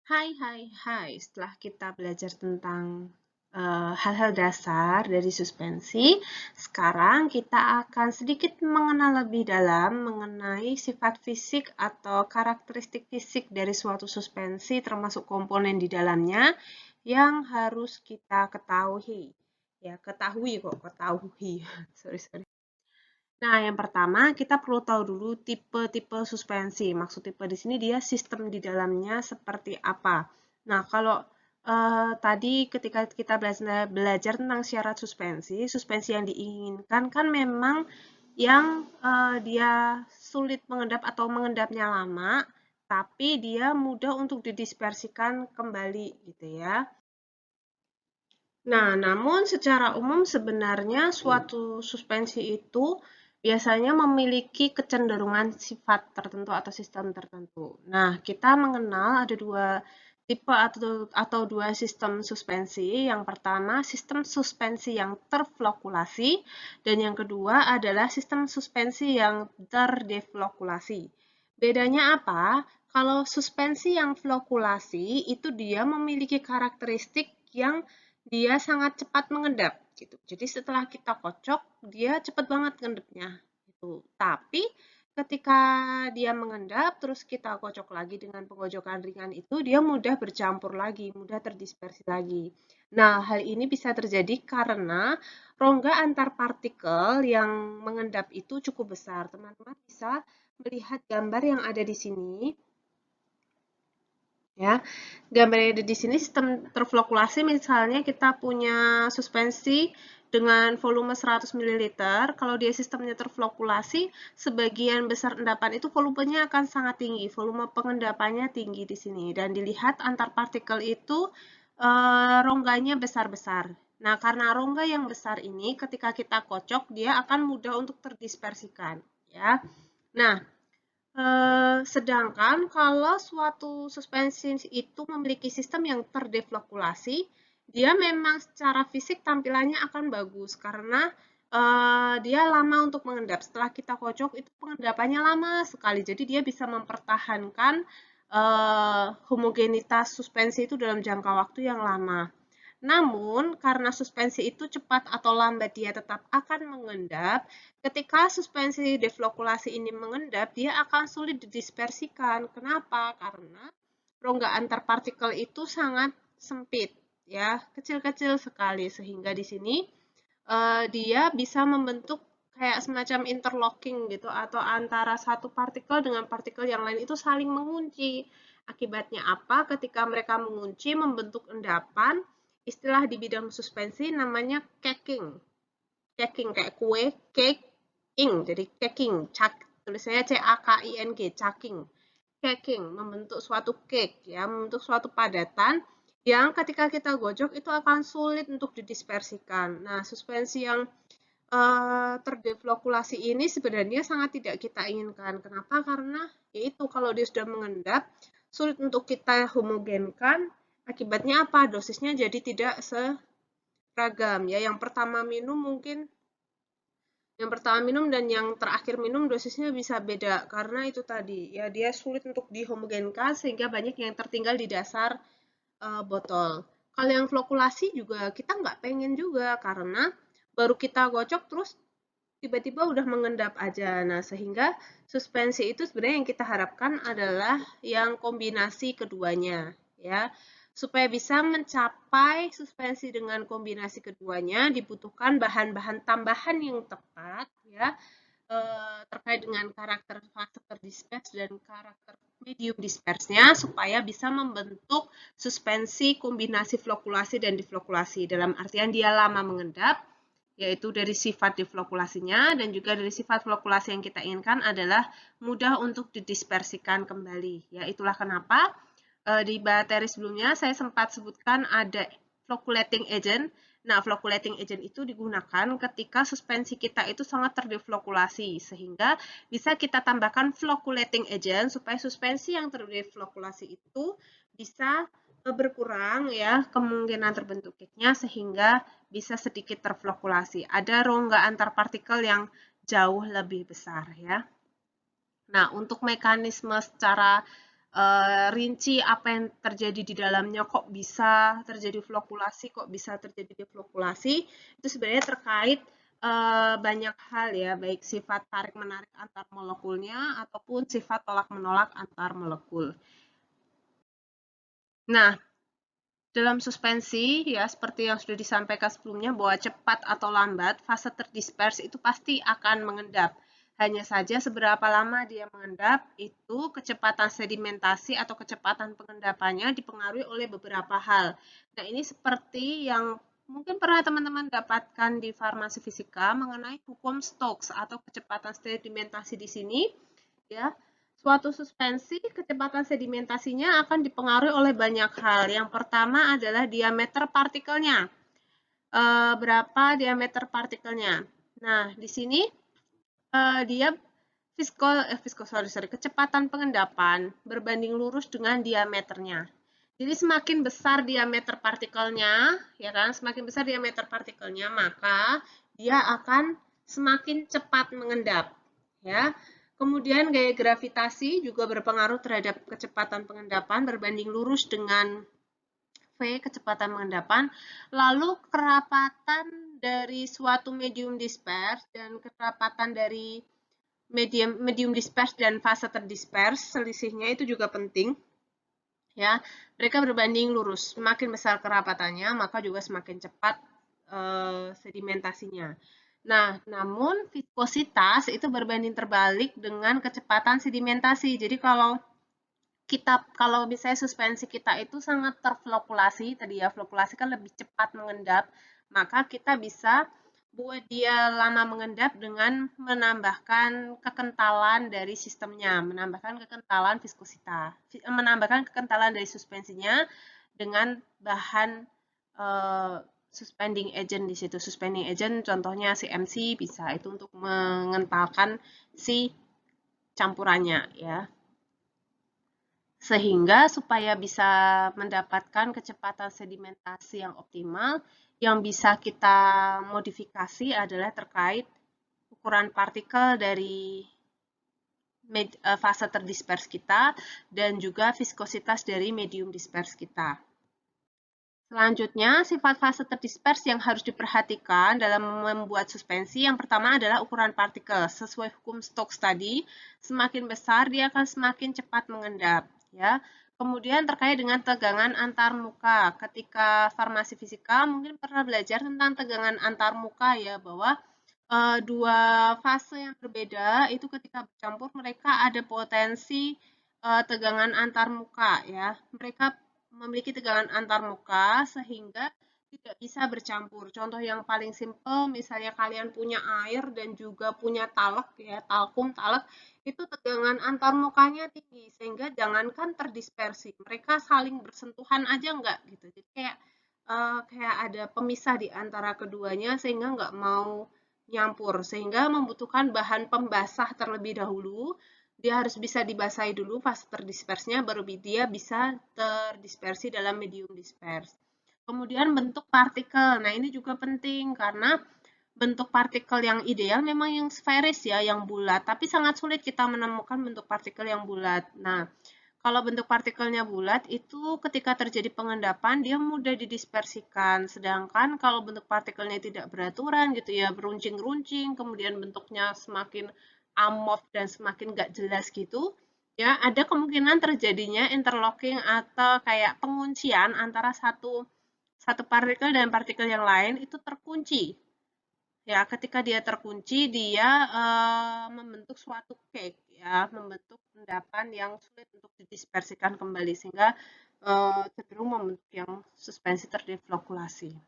Hai, hai, hai. Setelah kita belajar tentang hal-hal dasar dari suspensi, sekarang kita akan sedikit mengenal lebih dalam mengenai sifat fisik atau karakteristik fisik dari suatu suspensi, termasuk komponen di dalamnya yang harus kita ketahui. Ya, ketahui kok, ketahui. Sorry, sorry. Nah, yang pertama kita perlu tahu dulu tipe-tipe suspensi. Maksud tipe di sini dia sistem di dalamnya seperti apa. Nah, kalau tadi ketika kita belajar tentang syarat suspensi, suspensi yang diinginkan kan memang yang dia sulit mengendap atau mengendapnya lama, tapi dia mudah untuk didispersikan kembali gitu ya. Nah, namun secara umum sebenarnya suatu suspensi itu biasanya memiliki kecenderungan sifat tertentu atau sistem tertentu. Nah, kita mengenal ada dua tipe atau dua sistem suspensi. Yang pertama, sistem suspensi yang terflokulasi, dan yang kedua adalah sistem suspensi yang terdeflokulasi. Bedanya apa? Kalau suspensi yang flokulasi itu dia memiliki karakteristik yang dia sangat cepat mengendap gitu. Jadi setelah kita kocok, dia cepat banget ngendapnya gitu. Tapi ketika dia mengendap, terus kita kocok lagi dengan pengojokan ringan itu, dia mudah bercampur lagi, mudah terdispersi lagi. Nah, hal ini bisa terjadi karena rongga antar partikel yang mengendap itu cukup besar. Teman-teman bisa melihat gambar yang ada di sini. Ya, gambar yang ada di sini sistem terflokulasi misalnya kita punya suspensi dengan volume 100 ml. Kalau dia sistemnya terflokulasi, sebagian besar endapan itu volumenya akan sangat tinggi, volume pengendapannya tinggi di sini. Dan dilihat antar partikel itu rongganya besar-besar. Nah, karena rongga yang besar ini ketika kita kocok, dia akan mudah untuk terdispersikan. Ya. Nah, sedangkan kalau suatu suspensi itu memiliki sistem yang terdeflokulasi, dia memang secara fisik tampilannya akan bagus karena dia lama untuk mengendap. Setelah kita kocok itu pengendapannya lama sekali, jadi dia bisa mempertahankan homogenitas suspensi itu dalam jangka waktu yang lama. Namun, karena suspensi itu cepat atau lambat dia tetap akan mengendap, ketika suspensi deflokulasi ini mengendap, dia akan sulit didispersikan. Kenapa? Karena rongga antar partikel itu sangat sempit, ya, kecil-kecil sekali sehingga di sini dia bisa membentuk kayak semacam interlocking gitu atau antara satu partikel dengan partikel yang lain itu saling mengunci. Akibatnya apa? Ketika mereka mengunci membentuk endapan, istilah di bidang suspensi namanya caking. Caking kayak kue, cake, ing. Jadi caking, tulisannya C-A-K-I-N-G, caking. Caking membentuk suatu cake ya, membentuk suatu padatan yang ketika kita gojok itu akan sulit untuk didispersikan. Nah, suspensi yang terdeflokulasi ini sebenarnya sangat tidak kita inginkan. Kenapa? Karena yaitu kalau dia sudah mengendap, sulit untuk kita homogenkan. Akibatnya apa? Dosisnya jadi tidak seragam ya. Yang pertama minum dan yang terakhir minum dosisnya bisa beda karena itu tadi ya dia sulit untuk dihomogenkan sehingga banyak yang tertinggal di dasar botol. Kalau yang flokulasi juga kita nggak pengen juga karena baru kita gocok terus tiba-tiba udah mengendap aja. Nah, sehingga suspensi itu sebenarnya yang kita harapkan adalah yang kombinasi keduanya, ya. Supaya bisa mencapai suspensi dengan kombinasi keduanya, dibutuhkan bahan-bahan tambahan yang tepat, ya, terkait dengan karakter fase terdisperse dan karakter medium dispersnya, supaya bisa membentuk suspensi kombinasi flokulasi dan diflokulasi. Dalam artian dia lama mengendap, yaitu dari sifat deflokulasinya dan juga dari sifat flokulasi yang kita inginkan adalah mudah untuk didispersikan kembali. Ya, itulah kenapa di materi sebelumnya saya sempat sebutkan ada floculating agent. Nah, floculating agent itu digunakan ketika suspensi kita itu sangat terdeflokulasi sehingga bisa kita tambahkan floculating agent supaya suspensi yang terdeflokulasi itu bisa berkurang ya kemungkinan terbentuk cake-nya sehingga bisa sedikit terflokulasi. Ada rongga antar partikel yang jauh lebih besar ya. Nah, untuk mekanisme secara rinci apa yang terjadi di dalamnya, kok bisa terjadi flokulasi, kok bisa terjadi deflokulasi, itu sebenarnya terkait banyak hal ya, baik sifat tarik-menarik antar molekulnya ataupun sifat tolak-menolak antar molekul. Nah, dalam suspensi, ya seperti yang sudah disampaikan sebelumnya, bahwa cepat atau lambat, fase terdispersi itu pasti akan mengendap. Hanya saja seberapa lama dia mengendap, itu kecepatan sedimentasi atau kecepatan pengendapannya dipengaruhi oleh beberapa hal. Nah, ini seperti yang mungkin pernah teman-teman dapatkan di farmasi fisika mengenai hukum Stokes atau kecepatan sedimentasi di sini, ya. Suatu suspensi, kecepatan sedimentasinya akan dipengaruhi oleh banyak hal. Yang pertama adalah diameter partikelnya. Berapa diameter partikelnya? Nah, di sini dia kecepatan pengendapan berbanding lurus dengan diameternya. Jadi semakin besar diameter partikelnya, ya kan? Semakin besar diameter partikelnya, maka dia akan semakin cepat mengendap, ya. Kemudian gaya gravitasi juga berpengaruh terhadap kecepatan pengendapan berbanding lurus dengan V, kecepatan pengendapan. Lalu kerapatan dari suatu medium dispers dan kerapatan dari medium dispers dan fase terdispers, selisihnya itu juga penting. Ya, mereka berbanding lurus. Semakin besar kerapatannya, maka juga semakin cepat sedimentasinya. Nah, namun viskositas itu berbanding terbalik dengan kecepatan sedimentasi. Jadi kalau misalnya suspensi kita itu sangat terflokulasi, tadi ya flokulasi kan lebih cepat mengendap, maka kita bisa buat dia lama mengendap dengan menambahkan kekentalan dari sistemnya, menambahkan kekentalan viskositas, menambahkan kekentalan dari suspensinya dengan bahan suspending agent di situ. Suspending agent contohnya CMC bisa itu untuk mengentalkan si campurannya ya. Sehingga supaya bisa mendapatkan kecepatan sedimentasi yang optimal, yang bisa kita modifikasi adalah terkait ukuran partikel dari fase terdispers kita dan juga viskositas dari medium dispers kita. Selanjutnya, sifat fase terdispers yang harus diperhatikan dalam membuat suspensi, yang pertama adalah ukuran partikel. Sesuai hukum Stokes tadi, semakin besar dia akan semakin cepat mengendap. Ya. Kemudian terkait dengan tegangan antar muka. Ketika farmasi fisika mungkin pernah belajar tentang tegangan antar muka ya, bahwa dua fase yang berbeda itu ketika bercampur mereka ada potensi tegangan antar muka ya. Mereka memiliki tegangan antar muka sehingga tidak bisa bercampur. Contoh yang paling simpel, misalnya kalian punya air dan juga punya talek ya, talkum, talek, itu tegangan antar mukanya tinggi sehingga jangankan terdispersi, mereka saling bersentuhan aja enggak gitu. Jadi kayak ada pemisah di antara keduanya sehingga enggak mau nyampur, sehingga membutuhkan bahan pembasah terlebih dahulu. Dia harus bisa dibasahi dulu fase terdispersnya, baru dia bisa terdispersi dalam medium dispers. Kemudian bentuk partikel. Nah, ini juga penting karena bentuk partikel yang ideal memang yang sferis ya, yang bulat, tapi sangat sulit kita menemukan bentuk partikel yang bulat. Nah, kalau bentuk partikelnya bulat itu ketika terjadi pengendapan dia mudah didispersikan. Sedangkan kalau bentuk partikelnya tidak beraturan gitu ya, beruncing-runcing, kemudian bentuknya semakin amorf dan semakin nggak jelas gitu, ya ada kemungkinan terjadinya interlocking atau kayak penguncian antara satu partikel dan partikel yang lain itu terkunci. Ya, ketika dia terkunci, dia membentuk suatu cake, ya, membentuk endapan yang sulit untuk didispersikan kembali, sehingga cenderung membentuk yang suspensi terdeflokulasi.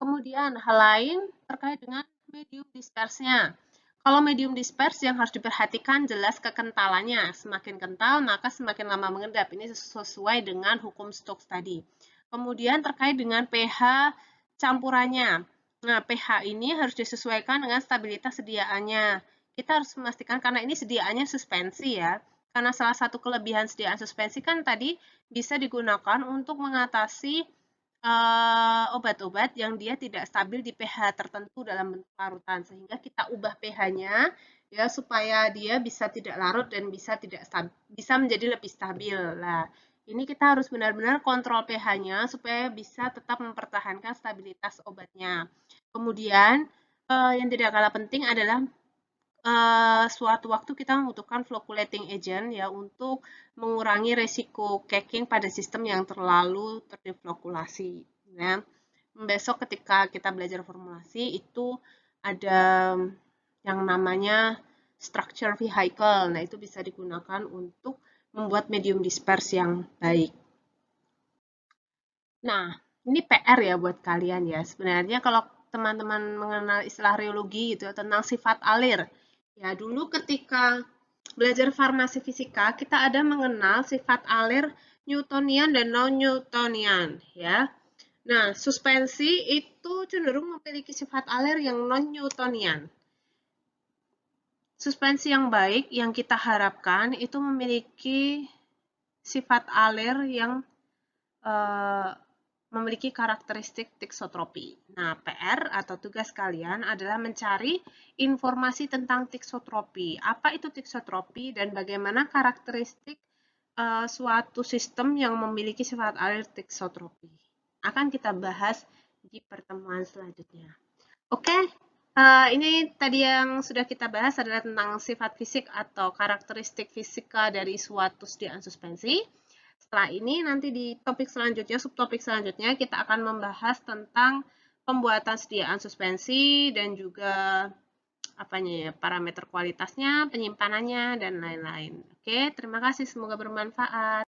Kemudian, hal lain terkait dengan medium dispersnya. Kalau medium dispers yang harus diperhatikan jelas kekentalannya. Semakin kental, maka semakin lama mengendap. Ini sesuai dengan hukum Stokes tadi. Kemudian terkait dengan pH campurannya. Nah, pH ini harus disesuaikan dengan stabilitas sediaannya. Kita harus memastikan, karena ini sediaannya suspensi ya. Karena salah satu kelebihan sediaan suspensi kan tadi bisa digunakan untuk mengatasi obat-obat yang dia tidak stabil di pH tertentu dalam bentuk larutan, sehingga kita ubah pH-nya ya supaya dia bisa tidak larut dan bisa menjadi lebih stabil. Nah, ini kita harus benar-benar kontrol pH-nya supaya bisa tetap mempertahankan stabilitas obatnya. Kemudian yang tidak kalah penting adalah suatu waktu kita membutuhkan flocculating agent ya untuk mengurangi resiko caking pada sistem yang terlalu terdeflokulasi. Ya. Besok ketika kita belajar formulasi itu ada yang namanya structure vehicle. Nah, itu bisa digunakan untuk membuat medium disperse yang baik. Nah, ini PR ya buat kalian ya. Sebenarnya kalau teman-teman mengenal istilah reologi gitu tentang sifat alir. Ya, dulu ketika belajar farmasi fisika, kita ada mengenal sifat alir Newtonian dan non-Newtonian ya. Nah, suspensi itu cenderung memiliki sifat alir yang non-Newtonian. Suspensi yang baik yang kita harapkan itu memiliki sifat alir yang memiliki karakteristik tiksotropi. Nah, PR atau tugas kalian adalah mencari informasi tentang tiksotropi. Apa itu tiksotropi dan bagaimana karakteristik suatu sistem yang memiliki sifat alir tiksotropi. Akan kita bahas di pertemuan selanjutnya. Oke, ini tadi yang sudah kita bahas adalah tentang sifat fisik atau karakteristik fisika dari suatu sediaan suspensi. Setelah ini nanti di topik selanjutnya, subtopik selanjutnya kita akan membahas tentang pembuatan sediaan suspensi dan juga apanya ya, parameter kualitasnya, penyimpanannya dan lain-lain. Oke, terima kasih, semoga bermanfaat.